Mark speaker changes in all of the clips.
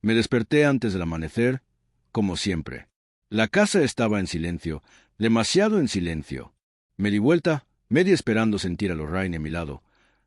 Speaker 1: Me desperté antes del amanecer, como siempre. La casa estaba en silencio, demasiado en silencio. Me di vuelta, medio esperando sentir a Lorraine a mi lado,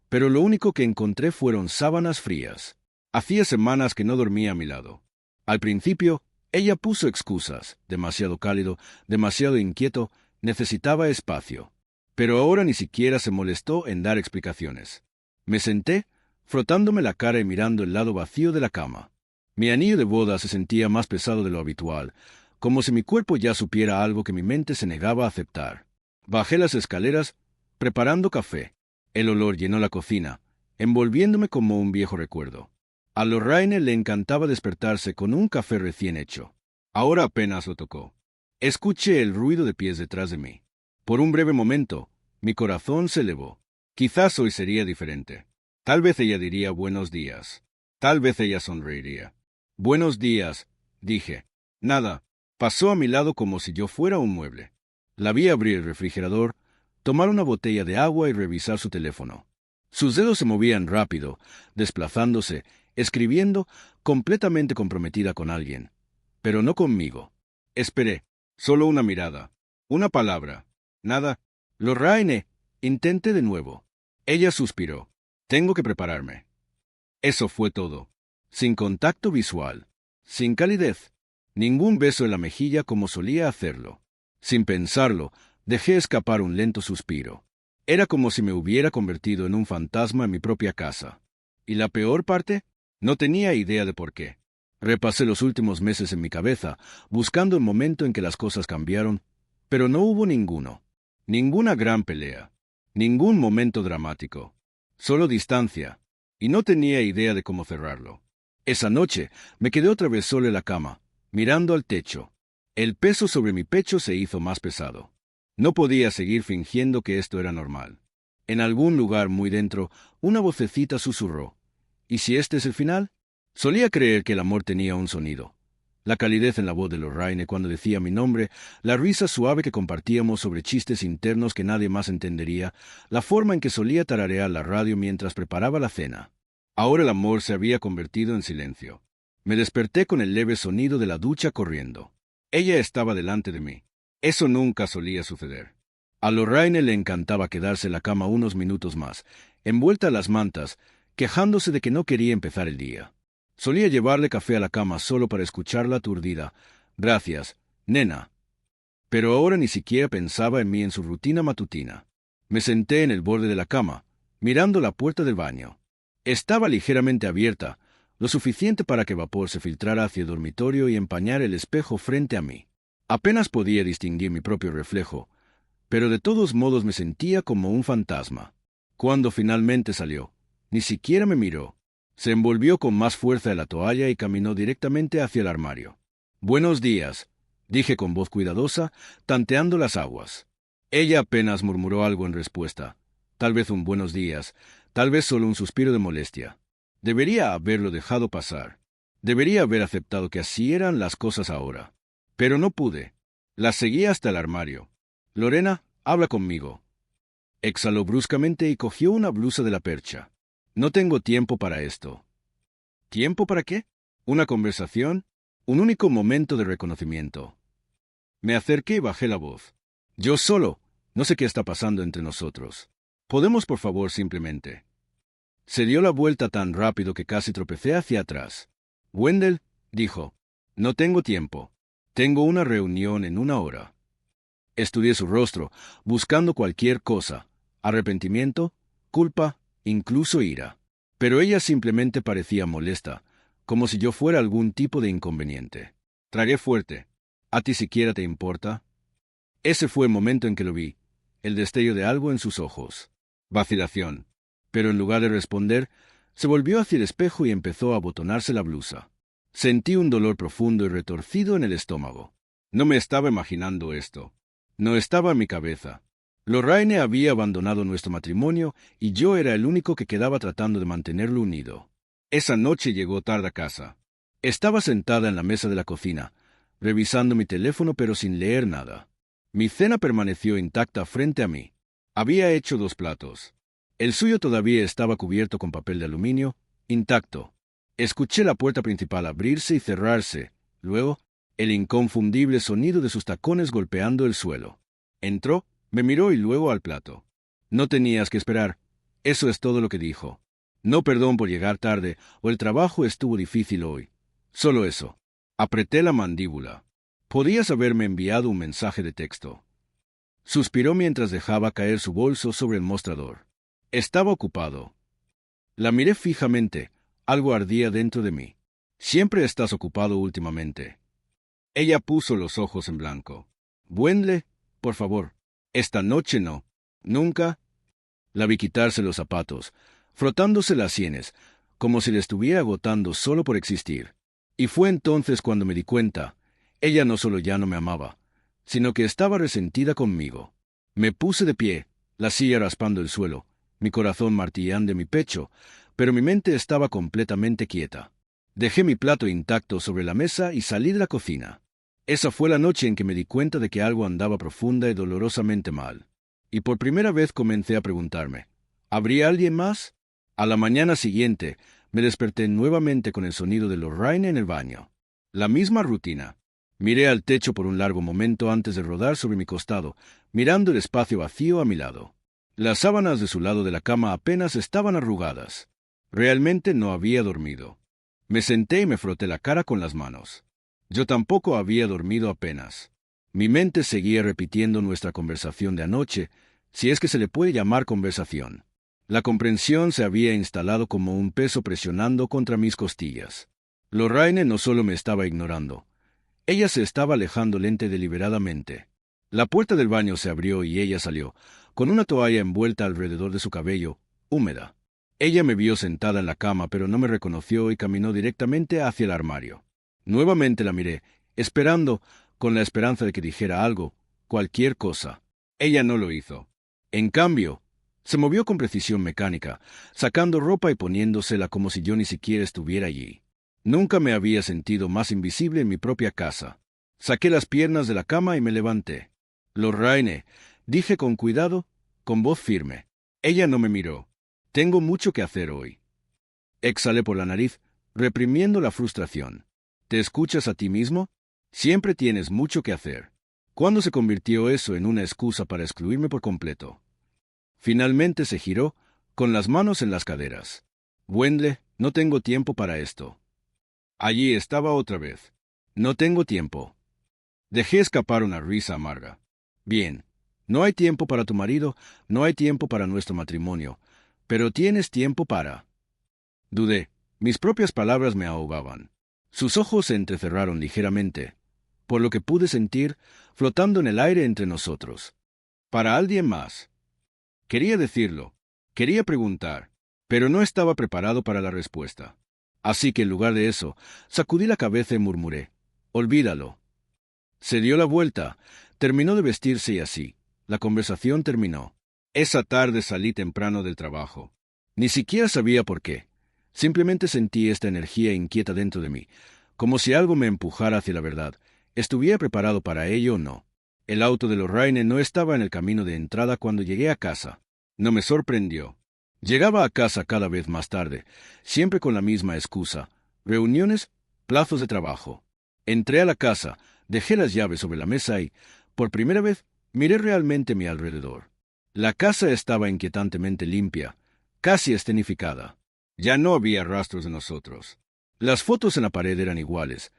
Speaker 1: pero lo único que encontré fueron sábanas frías. Hacía semanas que no dormía a mi lado. Al principio, ella puso excusas, demasiado cálido, demasiado inquieto, necesitaba espacio. Pero ahora ni siquiera se molestó en dar explicaciones. Me senté, frotándome la cara y mirando el lado vacío de la cama. Mi anillo de boda se sentía más pesado de lo habitual, como si mi cuerpo ya supiera algo que mi mente se negaba a aceptar. Bajé las escaleras, preparando café. El olor llenó la cocina, envolviéndome como un viejo recuerdo. A Lorraine le encantaba despertarse con un café recién hecho. Ahora apenas lo tocó. Escuché el ruido de pies detrás de mí. Por un breve momento, mi corazón se elevó. Quizás hoy sería diferente. Tal vez ella diría buenos días. Tal vez ella sonreiría. Buenos días, dije. Nada. Pasó a mi lado como si yo fuera un mueble. La vi abrir el refrigerador, tomar una botella de agua y revisar su teléfono. Sus dedos se movían rápido, desplazándose, escribiendo, completamente comprometida con alguien. Pero no conmigo. Esperé. Solo una mirada. Una palabra. Nada. Lorraine, intenté de nuevo. Ella suspiró. Tengo que prepararme. Eso fue todo. Sin contacto visual. Sin calidez. Ningún beso en la mejilla como solía hacerlo. Sin pensarlo, dejé escapar un lento suspiro. Era como si me hubiera convertido en un fantasma en mi propia casa. ¿Y la peor parte? No tenía idea de por qué. Repasé los últimos meses en mi cabeza, buscando el momento en que las cosas cambiaron, pero no hubo ninguno. Ninguna gran pelea. Ningún momento dramático. Solo distancia. Y no tenía idea de cómo cerrarlo. Esa noche me quedé otra vez solo en la cama, mirando al techo. El peso sobre mi pecho se hizo más pesado. No podía seguir fingiendo que esto era normal. En algún lugar muy dentro, una vocecita susurró. ¿Y si este es el final? Solía creer que el amor tenía un sonido. La calidez en la voz de Lorraine cuando decía mi nombre, la risa suave que compartíamos sobre chistes internos que nadie más entendería, la forma en que solía tararear la radio mientras preparaba la cena. Ahora el amor se había convertido en silencio. Me desperté con el leve sonido de la ducha corriendo. Ella estaba delante de mí. Eso nunca solía suceder. A Lorraine le encantaba quedarse en la cama unos minutos más, envuelta a las mantas, quejándose de que no quería empezar el día. Solía llevarle café a la cama solo para escucharla aturdida. Gracias, nena. Pero ahora ni siquiera pensaba en mí en su rutina matutina. Me senté en el borde de la cama, mirando la puerta del baño. Estaba ligeramente abierta, lo suficiente para que vapor se filtrara hacia el dormitorio y empañara el espejo frente a mí. Apenas podía distinguir mi propio reflejo, pero de todos modos me sentía como un fantasma. Cuando finalmente salió, ni siquiera me miró. Se envolvió con más fuerza en la toalla y caminó directamente hacia el armario. Buenos días, dije con voz cuidadosa, tanteando las aguas. Ella apenas murmuró algo en respuesta. Tal vez un buenos días, tal vez solo un suspiro de molestia. Debería haberlo dejado pasar. Debería haber aceptado que así eran las cosas ahora. Pero no pude. La seguí hasta el armario. Lorena, habla conmigo. Exhaló bruscamente y cogió una blusa de la percha. No tengo tiempo para esto. ¿Tiempo para qué? ¿Una conversación? Un único momento de reconocimiento. Me acerqué y bajé la voz. Yo solo. No sé qué está pasando entre nosotros. ¿Podemos, por favor, simplemente? Se dio la vuelta tan rápido que casi tropecé hacia atrás. Wendell, dijo. No tengo tiempo. Tengo una reunión en 1 hora. Estudié su rostro, buscando cualquier cosa. Arrepentimiento, culpa, incluso ira. Pero ella simplemente parecía molesta, como si yo fuera algún tipo de inconveniente. Tragué fuerte. ¿A ti siquiera te importa? Ese fue el momento en que lo vi, el destello de algo en sus ojos. Vacilación. Pero en lugar de responder, se volvió hacia el espejo y empezó a abotonarse la blusa. Sentí un dolor profundo y retorcido en el estómago. No me estaba imaginando esto. No estaba en mi cabeza. Lorraine había abandonado nuestro matrimonio y yo era el único que quedaba tratando de mantenerlo unido. Esa noche llegó tarde a casa. Estaba sentada en la mesa de la cocina, revisando mi teléfono pero sin leer nada. Mi cena permaneció intacta frente a mí. Había hecho 2 platos. El suyo todavía estaba cubierto con papel de aluminio, intacto. Escuché la puerta principal abrirse y cerrarse, luego el inconfundible sonido de sus tacones golpeando el suelo. Entró, me miró y luego al plato. No tenías que esperar. Eso es todo lo que dijo. No perdón por llegar tarde, o el trabajo estuvo difícil hoy. Solo eso. Apreté la mandíbula. Podías haberme enviado un mensaje de texto. Suspiró mientras dejaba caer su bolso sobre el mostrador. Estaba ocupado. La miré fijamente. Algo ardía dentro de mí. Siempre estás ocupado últimamente. Ella puso los ojos en blanco. Wendell, por favor. Esta noche no. Nunca. La vi quitarse los zapatos, frotándose las sienes, como si le estuviera agotando solo por existir. Y fue entonces cuando me di cuenta. Ella no solo ya no me amaba, sino que estaba resentida conmigo. Me puse de pie, la silla raspando el suelo, mi corazón martillando en mi pecho, pero mi mente estaba completamente quieta. Dejé mi plato intacto sobre la mesa y salí de la cocina. Esa fue la noche en que me di cuenta de que algo andaba profunda y dolorosamente mal. Y por primera vez comencé a preguntarme, ¿habría alguien más? A la mañana siguiente, me desperté nuevamente con el sonido de Lorraine en el baño. La misma rutina. Miré al techo por un largo momento antes de rodar sobre mi costado, mirando el espacio vacío a mi lado. Las sábanas de su lado de la cama apenas estaban arrugadas. Realmente no había dormido. Me senté y me froté la cara con las manos. Yo tampoco había dormido apenas. Mi mente seguía repitiendo nuestra conversación de anoche, si es que se le puede llamar conversación. La comprensión se había instalado como un peso presionando contra mis costillas. Lorraine no solo me estaba ignorando. Ella se estaba alejando lenta y deliberadamente. La puerta del baño se abrió y ella salió, con una toalla envuelta alrededor de su cabello, húmeda. Ella me vio sentada en la cama, pero no me reconoció y caminó directamente hacia el armario. Nuevamente la miré, esperando, con la esperanza de que dijera algo, cualquier cosa. Ella no lo hizo. En cambio, se movió con precisión mecánica, sacando ropa y poniéndosela como si yo ni siquiera estuviera allí. Nunca me había sentido más invisible en mi propia casa. Saqué las piernas de la cama y me levanté. Lorraine, dije con cuidado, con voz firme. Ella no me miró. Tengo mucho que hacer hoy. Exhalé por la nariz, reprimiendo la frustración. ¿Te escuchas a ti mismo? Siempre tienes mucho que hacer. ¿Cuándo se convirtió eso en una excusa para excluirme por completo? Finalmente se giró, con las manos en las caderas. Wendell, no tengo tiempo para esto. Allí estaba otra vez. No tengo tiempo. Dejé escapar una risa amarga. Bien, no hay tiempo para tu marido, no hay tiempo para nuestro matrimonio, pero tienes tiempo para... Dudé. Mis propias palabras me ahogaban. Sus ojos se entrecerraron ligeramente, por lo que pude sentir, flotando en el aire entre nosotros. Para alguien más. Quería decirlo, quería preguntar, pero no estaba preparado para la respuesta. Así que en lugar de eso, sacudí la cabeza y murmuré, olvídalo. Se dio la vuelta, terminó de vestirse y así, la conversación terminó. Esa tarde salí temprano del trabajo. Ni siquiera sabía por qué. Simplemente sentí esta energía inquieta dentro de mí, como si algo me empujara hacia la verdad. ¿Estuviera preparado para ello o no? El auto de Lorraine no estaba en el camino de entrada cuando llegué a casa. No me sorprendió. Llegaba a casa cada vez más tarde, siempre con la misma excusa: reuniones, plazos de trabajo. Entré a la casa, dejé las llaves sobre la mesa y, por primera vez, miré realmente a mi alrededor. La casa estaba inquietantemente limpia, casi escenificada. Ya no había rastros de nosotros. Las fotos en la pared eran iguales,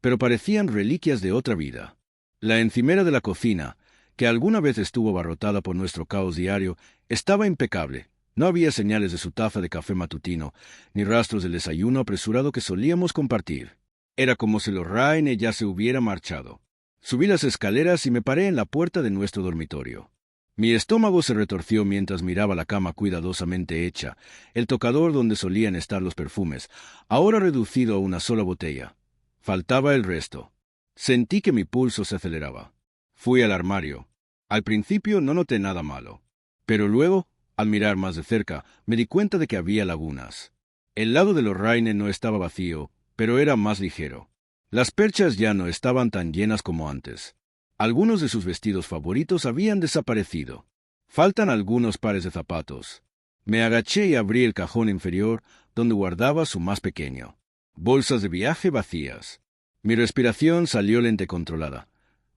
Speaker 1: pero parecían reliquias de otra vida. La encimera de la cocina, que alguna vez estuvo abarrotada por nuestro caos diario, estaba impecable. No había señales de su taza de café matutino, ni rastros del desayuno apresurado que solíamos compartir. Era como si Lorraine ya se hubiera marchado. Subí las escaleras y me paré en la puerta de nuestro dormitorio. Mi estómago se retorció mientras miraba la cama cuidadosamente hecha, el tocador donde solían estar los perfumes, ahora reducido a una sola botella. Faltaba el resto. Sentí que mi pulso se aceleraba. Fui al armario. Al principio no noté nada malo, pero luego, al mirar más de cerca, me di cuenta de que había lagunas. El lado de Lorraine no estaba vacío, pero era más ligero. Las perchas ya no estaban tan llenas como antes. Algunos de sus vestidos favoritos habían desaparecido. Faltan algunos pares de zapatos. Me agaché y abrí el cajón inferior, donde guardaba su más pequeño. bolsas de viaje vacías. Mi respiración salió lenta y controlada,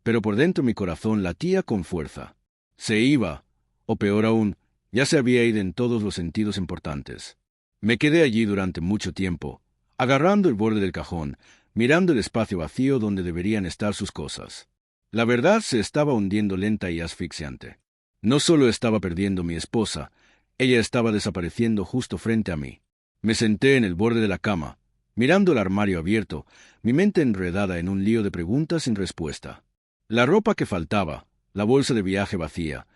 Speaker 1: pero por dentro mi corazón latía con fuerza. Se iba, o peor aún, ya se había ido en todos los sentidos importantes. Me quedé allí durante mucho tiempo, agarrando el borde del cajón, mirando el espacio vacío donde deberían estar sus cosas. La verdad se estaba hundiendo lenta y asfixiante. No solo estaba perdiendo mi esposa, ella estaba desapareciendo justo frente a mí. Me senté en el borde de la cama, mirando el armario abierto, mi mente enredada en un lío de preguntas sin respuesta. La ropa que faltaba, la bolsa de viaje vacía,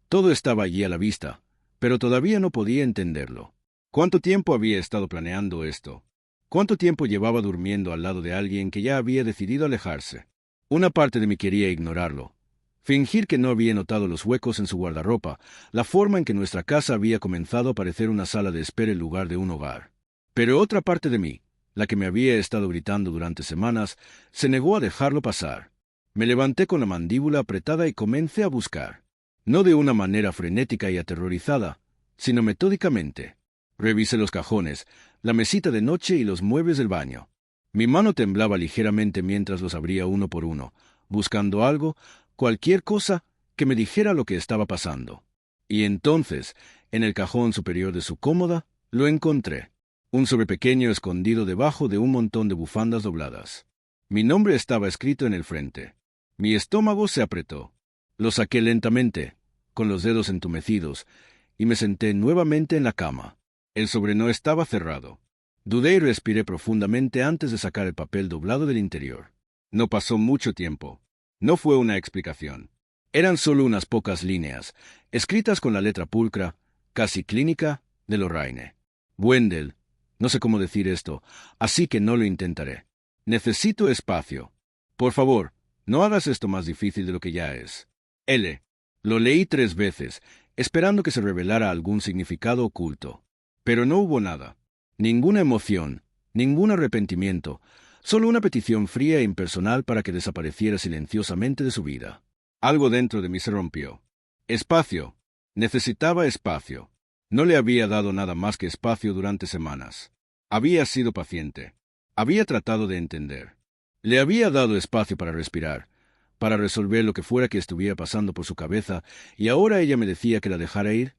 Speaker 1: todo estaba allí a la vista, pero todavía no podía entenderlo. ¿Cuánto tiempo había estado planeando esto? ¿Cuánto tiempo llevaba durmiendo al lado de alguien que ya había decidido alejarse? Una parte de mí quería ignorarlo, fingir que no había notado los huecos en su guardarropa, la forma en que nuestra casa había comenzado a parecer una sala de espera en lugar de un hogar. Pero otra parte de mí, la que me había estado gritando durante semanas, se negó a dejarlo pasar. Me levanté con la mandíbula apretada y comencé a buscar. No de una manera frenética y aterrorizada, sino metódicamente. Revisé los cajones, la mesita de noche y los muebles del baño. Mi mano temblaba ligeramente mientras los abría uno por uno, buscando algo, cualquier cosa que me dijera lo que estaba pasando. Y entonces, en el cajón superior de su cómoda, lo encontré. Un sobre pequeño escondido debajo de un montón de bufandas dobladas. Mi nombre estaba escrito en el frente. Mi estómago se apretó. Lo saqué lentamente, con los dedos entumecidos, y me senté nuevamente en la cama. El sobre no estaba cerrado. Dudé y respiré profundamente antes de sacar el papel doblado del interior. No pasó mucho tiempo. No fue una explicación. Eran solo unas pocas líneas, escritas con la letra pulcra, casi clínica, de Lorraine. Wendell, no sé cómo decir esto, así que no lo intentaré. Necesito espacio. Por favor, no hagas esto más difícil de lo que ya es. L. Lo leí 3 veces, esperando que se revelara algún significado oculto. Pero no hubo nada. Ninguna emoción, ningún arrepentimiento, solo una petición fría e impersonal para que desapareciera silenciosamente de su vida. Algo dentro de mí se rompió. Espacio. Necesitaba espacio. No le había dado nada más que espacio durante semanas. Había sido paciente. Había tratado de entender. Le había dado espacio para respirar, para resolver lo que fuera que estuviera pasando por su cabeza, y ahora ella me decía que la dejara ir,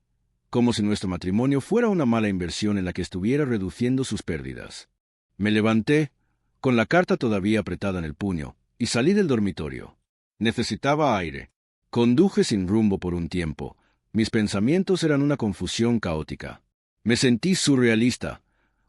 Speaker 1: como si nuestro matrimonio fuera una mala inversión en la que estuviera reduciendo sus pérdidas. Me levanté, con la carta todavía apretada en el puño, y salí del dormitorio. Necesitaba aire. Conduje sin rumbo por un tiempo. Mis pensamientos eran una confusión caótica. Me sentí surrealista,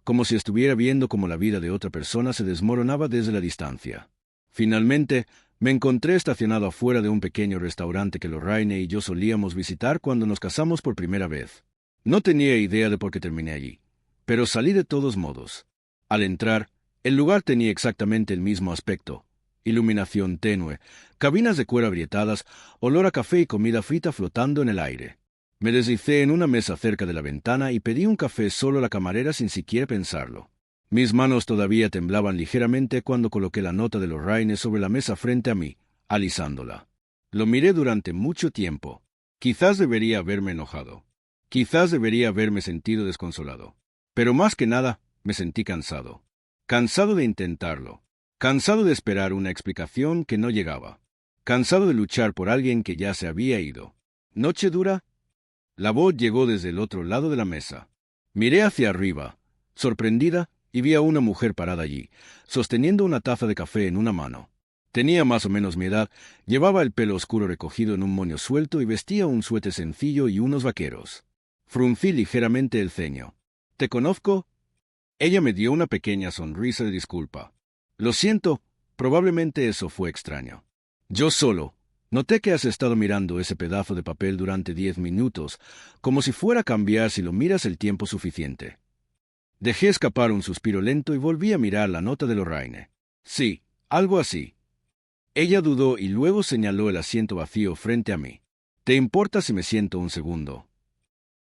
Speaker 1: como si estuviera viendo cómo la vida de otra persona se desmoronaba desde la distancia. Finalmente, me encontré estacionado afuera de un pequeño restaurante que Lorraine y yo solíamos visitar cuando nos casamos por primera vez. No tenía idea de por qué terminé allí, pero salí de todos modos. Al entrar, el lugar tenía exactamente el mismo aspecto. Iluminación tenue, cabinas de cuero agrietadas, olor a café y comida frita flotando en el aire. Me deslicé en una mesa cerca de la ventana y pedí un café solo a la camarera sin siquiera pensarlo. Mis manos todavía temblaban ligeramente cuando coloqué la nota de Lorraine sobre la mesa frente a mí, alisándola. Lo miré durante mucho tiempo. Quizás debería haberme enojado. Quizás debería haberme sentido desconsolado. Pero más que nada, me sentí cansado. Cansado de intentarlo. Cansado de esperar una explicación que no llegaba. Cansado de luchar por alguien que ya se había ido. ¿Noche dura? La voz llegó desde el otro lado de la mesa. Miré hacia arriba, sorprendida, y vi a una mujer parada allí, sosteniendo una taza de café en una mano. Tenía más o menos mi edad, llevaba el pelo oscuro recogido en un moño suelto y vestía un suéter sencillo y unos vaqueros. Fruncí ligeramente el ceño. ¿Te conozco? Ella me dio una pequeña sonrisa de disculpa. Lo siento, probablemente eso fue extraño. Yo solo. Noté que has estado mirando ese pedazo de papel durante 10 minutos, como si fuera a cambiar si lo miras el tiempo suficiente. Dejé escapar un suspiro lento y volví a mirar la nota de Lorraine. Sí, algo así. Ella dudó y luego señaló el asiento vacío frente a mí. ¿Te importa si me siento un segundo?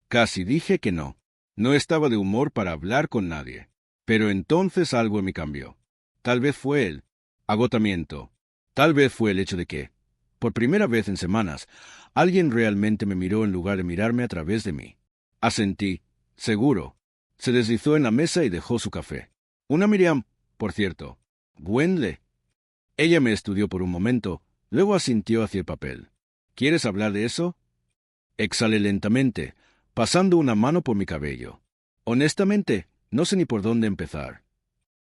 Speaker 1: Casi dije que no. No estaba de humor para hablar con nadie. Pero entonces algo en mí cambió. Tal vez fue el agotamiento. Tal vez fue el hecho de que, por primera vez en semanas, alguien realmente me miró en lugar de mirarme a través de mí. Asentí, seguro. Se deslizó en la mesa y dejó su café. Una Miriam, por cierto. Gwenle. Ella me estudió por un momento, luego asintió hacia el papel. ¿Quieres hablar de eso? Exhalé lentamente, pasando una mano por mi cabello. Honestamente, no sé ni por dónde empezar.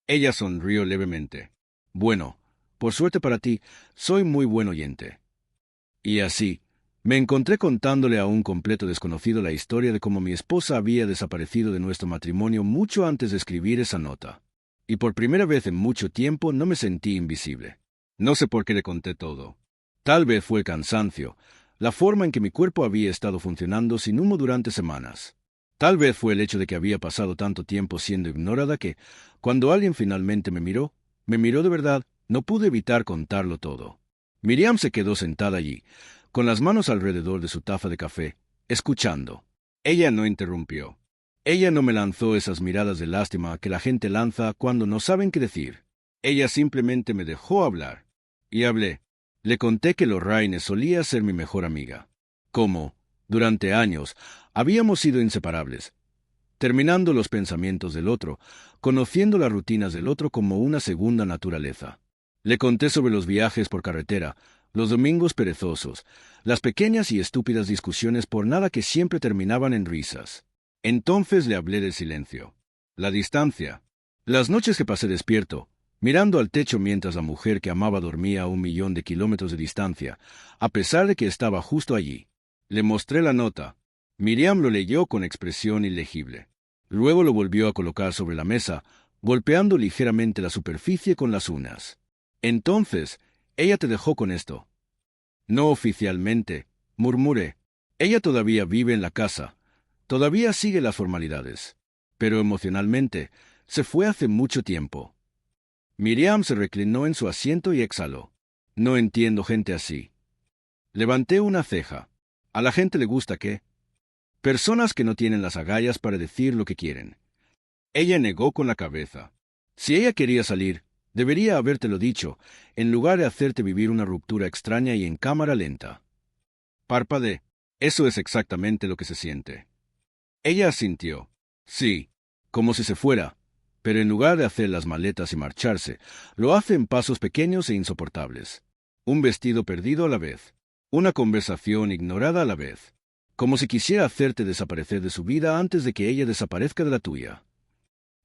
Speaker 1: Ella sonrió levemente. Bueno, por suerte para ti, soy muy buen oyente. Y así, me encontré contándole a un completo desconocido la historia de cómo mi esposa había desaparecido de nuestro matrimonio mucho antes de escribir esa nota. Y por primera vez en mucho tiempo no me sentí invisible. No sé por qué le conté todo. Tal vez fue el cansancio, la forma en que mi cuerpo había estado funcionando sin humo durante semanas. Tal vez fue el hecho de que había pasado tanto tiempo siendo ignorada que, cuando alguien finalmente me miró de verdad, no pude evitar contarlo todo. Miriam se quedó sentada allí, con las manos alrededor de su taza de café, escuchando. Ella no interrumpió. Ella no me lanzó esas miradas de lástima que la gente lanza cuando no saben qué decir. Ella simplemente me dejó hablar. Y hablé. Le conté que Lorraine solía ser mi mejor amiga. Cómo, durante años, habíamos sido inseparables, terminando los pensamientos del otro, conociendo las rutinas del otro como una segunda naturaleza. Le conté sobre los viajes por carretera, los domingos perezosos, las pequeñas y estúpidas discusiones por nada que siempre terminaban en risas. Entonces le hablé del silencio, la distancia, las noches que pasé despierto, mirando al techo mientras la mujer que amaba dormía a 1.000.000 de kilómetros de distancia, a pesar de que estaba justo allí. Le mostré la nota. Miriam lo leyó con expresión ilegible. Luego lo volvió a colocar sobre la mesa, golpeando ligeramente la superficie con las uñas. Entonces, ella te dejó con esto. No oficialmente, murmuré. Ella todavía vive en la casa. Todavía sigue las formalidades. Pero emocionalmente, se fue hace mucho tiempo. Miriam se reclinó en su asiento y exhaló. No entiendo gente así. Levanté una ceja. A la gente le gusta ¿qué? Personas que no tienen las agallas para decir lo que quieren. Ella negó con la cabeza. Si ella quería salir, debería habértelo dicho, en lugar de hacerte vivir una ruptura extraña y en cámara lenta. Parpadeé. Eso es exactamente lo que se siente. Ella asintió. Sí, como si se fuera, pero en lugar de hacer las maletas y marcharse, lo hace en pasos pequeños e insoportables. Un vestido perdido a la vez. Una conversación ignorada a la vez. Como si quisiera hacerte desaparecer de su vida antes de que ella desaparezca de la tuya.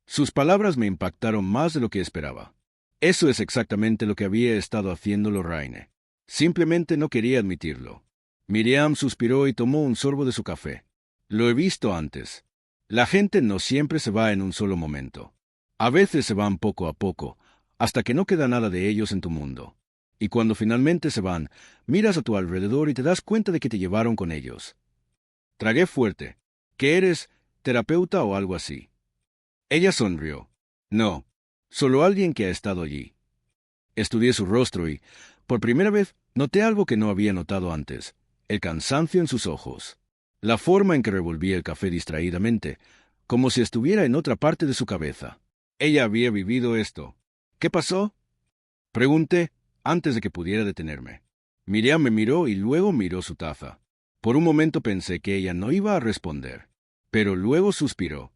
Speaker 1: Sus palabras me impactaron más de lo que esperaba. Eso es exactamente lo que había estado haciendo Lorraine. Simplemente no quería admitirlo. Miriam suspiró y tomó un sorbo de su café. Lo he visto antes. La gente no siempre se va en un solo momento. A veces se van poco a poco, hasta que no queda nada de ellos en tu mundo. Y cuando finalmente se van, miras a tu alrededor y te das cuenta de que te llevaron con ellos. Tragué fuerte. ¿Qué eres, terapeuta o algo así? Ella sonrió. No, solo alguien que ha estado allí. Estudié su rostro y, por primera vez, noté algo que no había notado antes, el cansancio en sus ojos. La forma en que revolvía el café distraídamente, como si estuviera en otra parte de su cabeza. Ella había vivido esto. ¿Qué pasó? Pregunté, antes de que pudiera detenerme. Miriam me miró y luego miró su taza. Por un momento pensé que ella no iba a responder, pero luego suspiró.